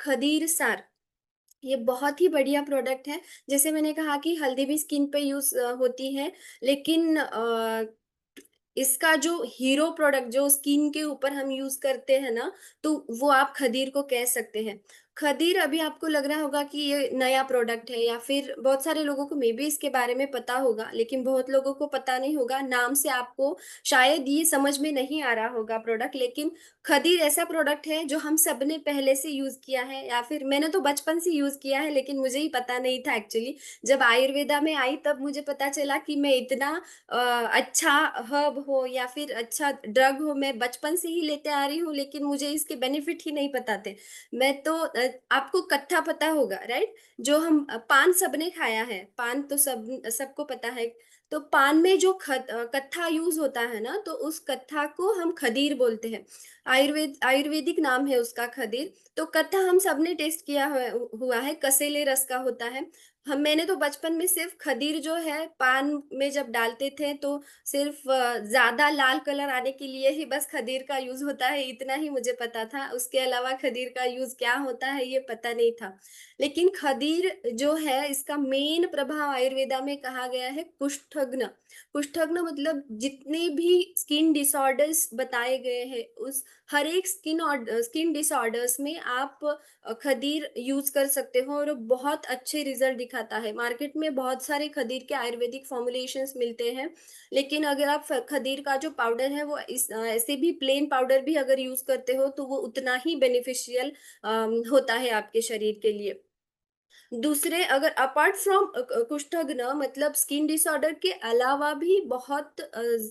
खदीर सार, ये बहुत ही बढ़िया प्रोडक्ट है। जैसे मैंने कहा कि हल्दी भी स्किन पे यूज़ होती है, लेकिन इसका जो हीरो प्रोडक्ट जो स्किन के ऊपर हम यूज़ करते हैं ना, तो वो आप खदीर को कह सकते हैं। खदीर अभी आपको लग रहा होगा कि ये नया प्रोडक्ट है या फिर बहुत सारे लोगों को मेबी इसके बारे में पता होगा, लेकिन बहुत लोगों को पता नहीं होगा। नाम से आपको शायद ये समझ में नहीं आ रहा होगा प्रोडक्ट, लेकिन खदीर ऐसा प्रोडक्ट है जो हम सबने पहले से यूज़ किया है या फिर मैंने तो बचपन से यूज़ किया है, लेकिन मुझे ही पता नहीं था एक्चुअली। जब आयुर्वेदा में आई तब मुझे पता चला कि मैं इतना अच्छा हर्ब हो या फिर अच्छा ड्रग हो, मैं बचपन से ही लेते आ रही हूँ, लेकिन मुझे इसके बेनिफिट ही नहीं पता थे। मैं तो आपको कत्था पता होगा, राइट? जो हम पान सबने खाया है, पान तो सबको पता है। तो पान में जो कत्था यूज़ होता है ना, तो उस कत्था को हम खदीर बोलते हैं। आयुर्वेदिक नाम है उसका खदीर। तो कत्था हम सबने टेस्ट किया हुआ है, कसेले रस का होता है। मैंने तो बचपन में सिर्फ़ खदीर जो है पान में जब डालते थे तो सिर्फ़ ज़्यादा लाल कलर आने के लिए ही बस खदीर का यूज़ होता है, इतना ही मुझे पता था। उसके अलावा खदीर का यूज़ क्या होता है ये पता नहीं था। लेकिन खदीर जो है इसका मेन प्रभाव आयुर्वेदा में कहा गया है कुष्ठग्न। कुष्ठग्न मतलब जितने भी स्किन डिसऑर्डर्स बताए गए हैं उस हर एक स्किन डिसऑर्डर्स में आप खदीर यूज़ कर सकते हो और बहुत अच्छे रिज़ल्ट दिखाता है। मार्केट में बहुत सारे खदीर के आयुर्वेदिक फ़ॉर्मुलेशंस मिलते हैं, लेकिन अगर आप खदीर का जो पाउडर है वो ऐसे भी प्लेन पाउडर भी अगर यूज़ करते हो तो वो उतना ही बेनिफिशियल होता है आपके शरीर के लिए। दूसरे अगर अपार्ट फ्रॉम कुष्ठग्न मतलब स्किन डिसऑर्डर के अलावा भी बहुत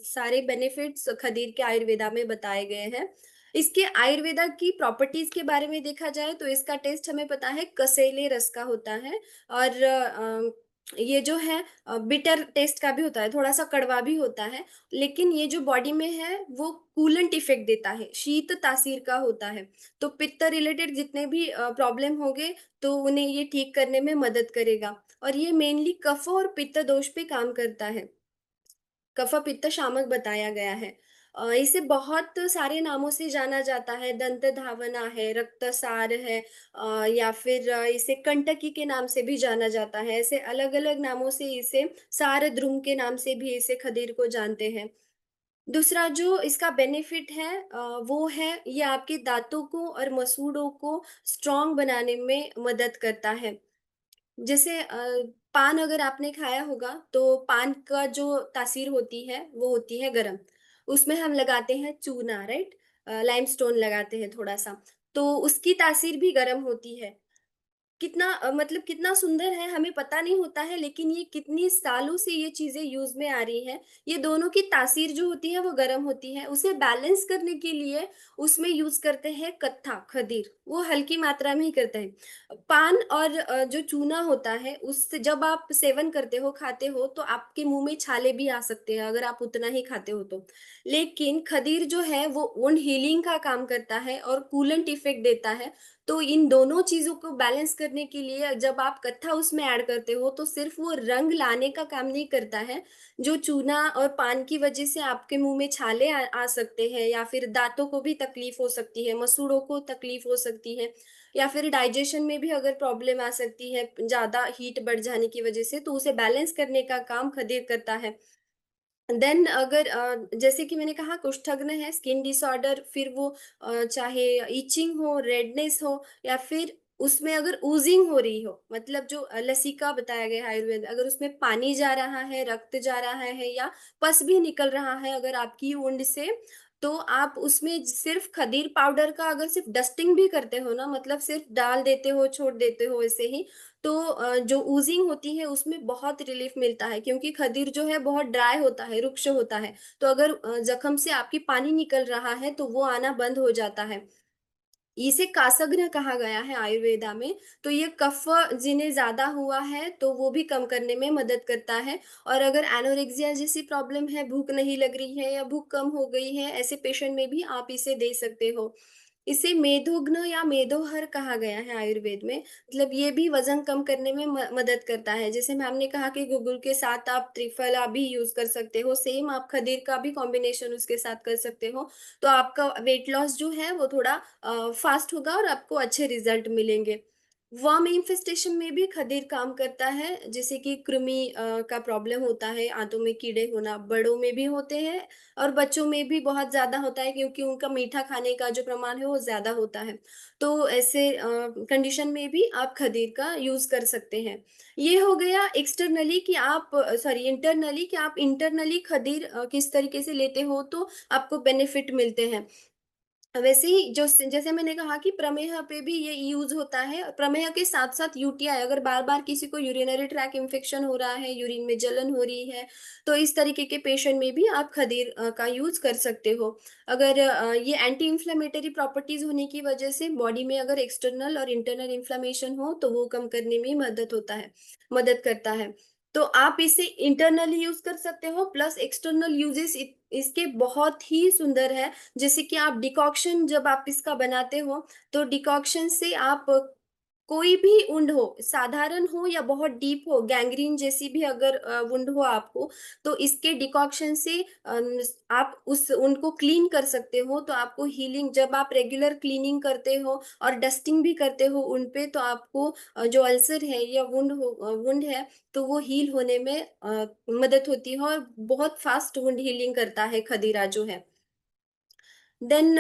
सारे बेनिफिट्स खदीर के आयुर्वेदा में बताए गए हैं। इसके आयुर्वेदा की प्रॉपर्टीज के बारे में देखा जाए तो इसका टेस्ट हमें पता है कसेले रस का होता है और ये जो है बिटर टेस्ट का भी होता है, थोड़ा सा कड़वा भी होता है, लेकिन ये जो बॉडी में है वो कूलेंट इफेक्ट देता है, शीत तासीर का होता है। तो पित्त रिलेटेड जितने भी प्रॉब्लम होंगे तो उन्हें ये ठीक करने में मदद करेगा और ये मेनली कफ और पित्त दोष पे काम करता है। कफ पित्त शामक बताया गया है। इसे बहुत सारे नामों से जाना जाता है, दंत धावना है, रक्तसार है या फिर इसे कंटकी के नाम से भी जाना जाता है। ऐसे अलग-अलग नामों से इसे सारद्रुम के नाम से भी इसे खदीर को जानते हैं। दूसरा जो इसका बेनिफिट है वो है ये आपके दाँतों को और मसूड़ों को स्ट्रॉन्ग बनाने में मदद करता है। जैसे पान अगर आपने खाया होगा तो पान का जो तासीर होती है वो होती है गरम। उसमें हम लगाते हैं चूना, राइट? लाइमस्टोन लगाते हैं थोड़ा-सा, तो उसकी तासीर भी गरम होती है। कितना मतलब कितना सुंदर है हमें पता नहीं होता है, लेकिन ये कितनी सालों से ये चीज़ें यूज़ में आ रही हैं। ये दोनों की तासीर जो होती है वो गर्म होती है। उसे बैलेंस करने के लिए उसमें यूज़ करते हैं कत्था, खदीर, वो हल्की मात्रा में ही करते हैं। पान और जो चूना होता है उससे जब आप सेवन करते हो, खाते हो तो आपके मुँह में छाले भी आ सकते हैं अगर आप उतना ही खाते हो तो। लेकिन खदीर जो है वो वुंड हीलिंग का काम करता है और कूलेंट इफ़ेक्ट देता है। तो इन दोनों चीज़ों को बैलेंस करने के लिए जब आप कत्था उसमें ऐड करते हो तो सिर्फ़ वो रंग लाने का काम नहीं करता है। जो चूना और पान की वज़ह से आपके मुँह में छाले आ आ सकते हैं या फिर दाँतों को भी तकलीफ़ हो सकती है, मसूड़ों को तकलीफ़ हो सकती है या फिर डाइजेशन में भी अगर प्रॉब्लम आ सकती है ज़्यादा हीट बढ़ जाने की वज़ह से, तो उसे बैलेंस करने का काम खदीर करता है। देन अगर जैसे कि मैंने कहा कुष्ठग्न है, स्किन डिसऑर्डर, फिर वो चाहे इचिंग हो, रेडनेस हो या फिर उसमें अगर ooज़िंग हो रही हो, मतलब जो लसिका बताया गया है आयुर्वेद, अगर उसमें पानी जा रहा है, रक्त जा रहा है या पस भी निकल रहा है अगर आपकी वुंड से, तो आप उसमें सिर्फ़ खदीर पाउडर का अगर सिर्फ़ डस्टिंग भी करते हो ना, मतलब सिर्फ़ डाल देते हो, छोड़ देते हो ऐसे ही, तो जो ooज़िंग होती है उसमें बहुत रिलीफ़ मिलता है क्योंकि खदीर जो है बहुत ड्राई होता है, रुक्ष होता है। तो अगर ज़ख्म से आपकी पानी निकल रहा है तो वो आना बंद हो जाता है। इसे कासग्न कहा गया है आयुर्वेदा में, तो ये कफ जिन्हें ज़्यादा हुआ है तो वो भी कम करने में मदद करता है और अगर एनोरेक्सिया जैसी प्रॉब्लम है, भूख नहीं लग रही है या भूख कम हो गई है, ऐसे पेशेंट में भी आप इसे दे सकते हो। इसे मेदोघ्न या मेदोहर कहा गया है आयुर्वेद में। मतलब ये भी वजन कम करने में मदद करता है। जैसे मैम ने कहा कि गुगुल के साथ आप त्रिफला भी यूज कर सकते हो, सेम आप खदीर का भी कॉम्बिनेशन उसके साथ कर सकते हो। तो आपका वेट लॉस जो है वो थोड़ा फास्ट होगा और आपको अच्छे रिजल्ट मिलेंगे। वर्म इन्फेस्टेशन में भी खदीर काम करता है, जैसे कि कृमि का प्रॉब्लम होता है, आंतों में कीड़े होना, बड़ों में भी होते हैं और बच्चों में भी बहुत ज़्यादा होता है, क्योंकि उनका मीठा खाने का जो प्रमाण है वो ज़्यादा होता है। तो ऐसे कंडीशन में भी आप खदीर का यूज़ कर सकते हैं। ये हो गया एक्सटर्नली कि आप सॉरी इंटरनली कि आप इंटरनली खदीर किस तरीके से लेते हो तो आपको बेनिफिट मिलते हैं। वैसे ही जो जैसे मैंने कहा कि प्रमेह पे भी ये यूज होता है। प्रमेह के साथ साथ यूटीआई, अगर बार बार किसी को यूरिनरी ट्रैक इन्फेक्शन हो रहा है, यूरिन में जलन हो रही है, तो इस तरीके के पेशेंट में भी आप खदीर का यूज कर सकते हो। अगर ये एंटी इंफ्लेमेटरी प्रॉपर्टीज होने की वजह से बॉडी में अगर एक्सटर्नल और इंटरनल इन्फ्लेमेशन हो तो वो कम करने में मदद करता है। तो आप इसे इंटरनली यूज कर सकते हो, प्लस एक्सटर्नल यूजेस इसके बहुत ही सुंदर है। जैसे कि आप डिकॉक्शन जब आप इसका बनाते हो, तो डिकॉक्शन से आप कोई भी वुंड हो, साधारण हो या बहुत डीप हो, गैंग्रीन जैसी भी अगर वुंड हो आपको, तो इसके डिकॉक्शन से आप उस वुंड को क्लीन कर सकते हो। तो आपको हीलिंग, जब आप रेगुलर क्लीनिंग करते हो और डस्टिंग भी करते हो उन पे, तो आपको जो अल्सर है या वुंड है, तो वो हील होने में मदद होती है और बहुत फास्ट वुंड हीलिंग करता है खदीरा जो है। देन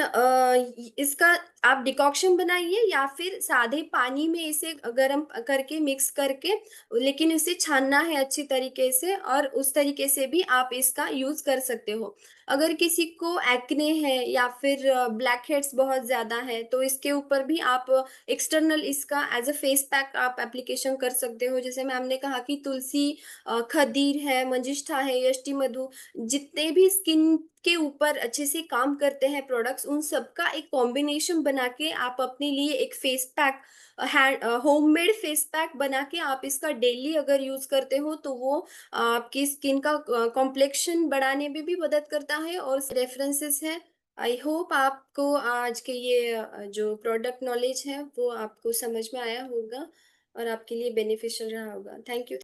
इसका आप डिकॉक्शन बनाइए या फिर सादे पानी में इसे गर्म करके मिक्स करके, लेकिन इसे छानना है अच्छी तरीके से, और उस तरीके से भी आप इसका यूज कर सकते हो। अगर किसी को एक्ने है या फिर ब्लैक हेड्स बहुत ज्यादा है, तो इसके ऊपर भी आप एक्सटर्नल इसका एज अ फेस पैक आप एप्लीकेशन कर सकते हो। जैसे मैम ने कहा कि तुलसी, खदीर है, मंजिष्ठा है, यष्टि मधु, जितने भी स्किन के ऊपर अच्छे से काम करते हैं प्रोडक्ट्स, उन सबका एक कॉम्बिनेशन बना के आप अपने लिए एक face pack, homemade face pack बना के आप इसका डेली अगर यूज करते हो, तो वो आपकी स्किन का कॉम्प्लेक्शन बढ़ाने में भी मदद करता है। और रेफरेंसेस है। आई होप आपको आज के ये जो प्रोडक्ट नॉलेज है वो आपको समझ में आया होगा और आपके लिए बेनिफिशियल रहा होगा। Thank you.